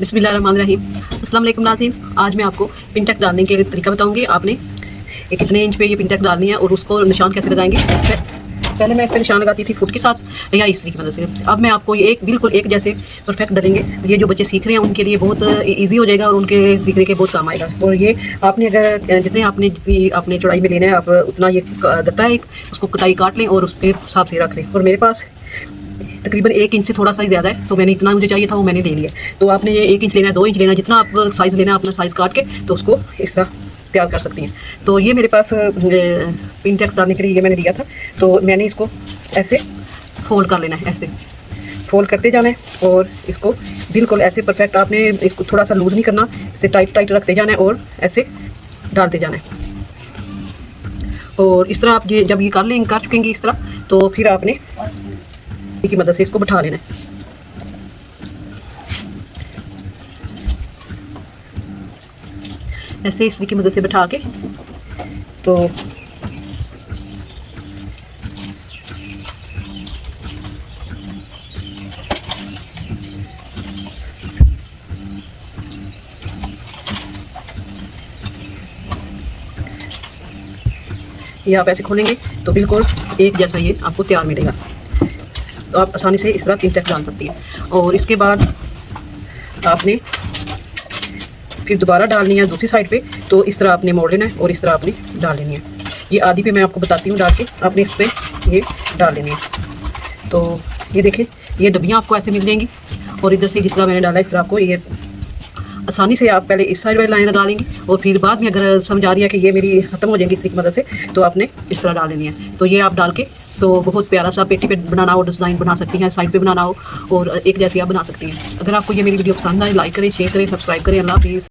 बिस्मिल्लाहिर्रहमानिर्रहीम। अस्सलाम वालेकुम नाज़रीन, आज मैं आपको पिन टैग डालने के तरीका बताऊंगी। आपने कितने इंच पे ये पिन टैग डालनी है और उसको निशान कैसे लगाएंगे। पहले मैं इस पर निशान लगाती थी फुट के साथ या इसी की मदद से। अब मैं आपको ये बिल्कुल एक जैसे परफेक्ट डालेंगे। ये जो बच्चे सीख रहे हैं उनके लिए बहुत ईजी हो जाएगा और उनके सीखने के बहुत काम आएगा। और ये आपने अगर जितने आपने चौड़ाई में लेना है आप उतना ये गत्ता है उसको कटाई काट लें और उसके हिसाब से रख लें। और मेरे पास तकरीबन 1 इंच से थोड़ा सा ज़्यादा है, तो मैंने इतना मुझे चाहिए था वो मैंने ले लिया। तो आपने ये 1 इंच लेना है, 2 इंच लेना है, जितना आप साइज़ लेना है अपना साइज़ काट के तो उसको इस तरह तैयार कर सकती हैं। तो ये मेरे पास पिन टैग डालने के लिए ये मैंने लिया था। तो मैंने इसको ऐसे फोल्ड कर लेना है, ऐसे फोल्ड करते जाना है और इसको बिल्कुल ऐसे परफेक्ट आपने इसको थोड़ा सा लूज़ नहीं करना, इसे टाइट टाइट रखते जाना है और ऐसे डालते जाना है। और इस तरह आप ये जब ये कर चुकेंगे इस तरह, तो फिर आपने की मदद से इसको बिठा लेना है। ऐसे इसी की मदद से बिठा के तो ये आप ऐसे खोलेंगे तो बिल्कुल एक जैसा ये आपको तैयार मिलेगा। तो आप आसानी से इस तरह पिन टैग डाल सकती हैं। और इसके बाद आपने फिर दोबारा डालनी है दूसरी साइड पे, तो इस तरह आपने मोड़ लेना है और इस तरह आपने डाल लेनी है। ये आधी पे मैं आपको बताती हूँ डाल के, आपने इस पर ये डाल लेनी है। तो ये देखें, ये डब्बियाँ आपको ऐसे मिल जाएंगी और इधर से जिस तरह मैंने डाला इस तरह आपको ये आसानी से आप पहले इस साइड वाली लाइन लगा लेंगे और फिर बाद में अगर समझ आ रही है कि ये मेरी ख़त्म हो जाएगी इसकी मदद से, तो आपने इस तरह डाल लेनी है। तो ये आप डाल के तो बहुत प्यारा सा पेटी पे बनाना हो, डिज़ाइन बना सकती हैं, साइड पे बनाना हो और एक जैसी आप बना सकती हैं। अगर आपको ये मेरी वीडियो पसंद आए, लाइक करें, शेयर करें, सब्सक्राइब करें। अल्लाह हाफिज़।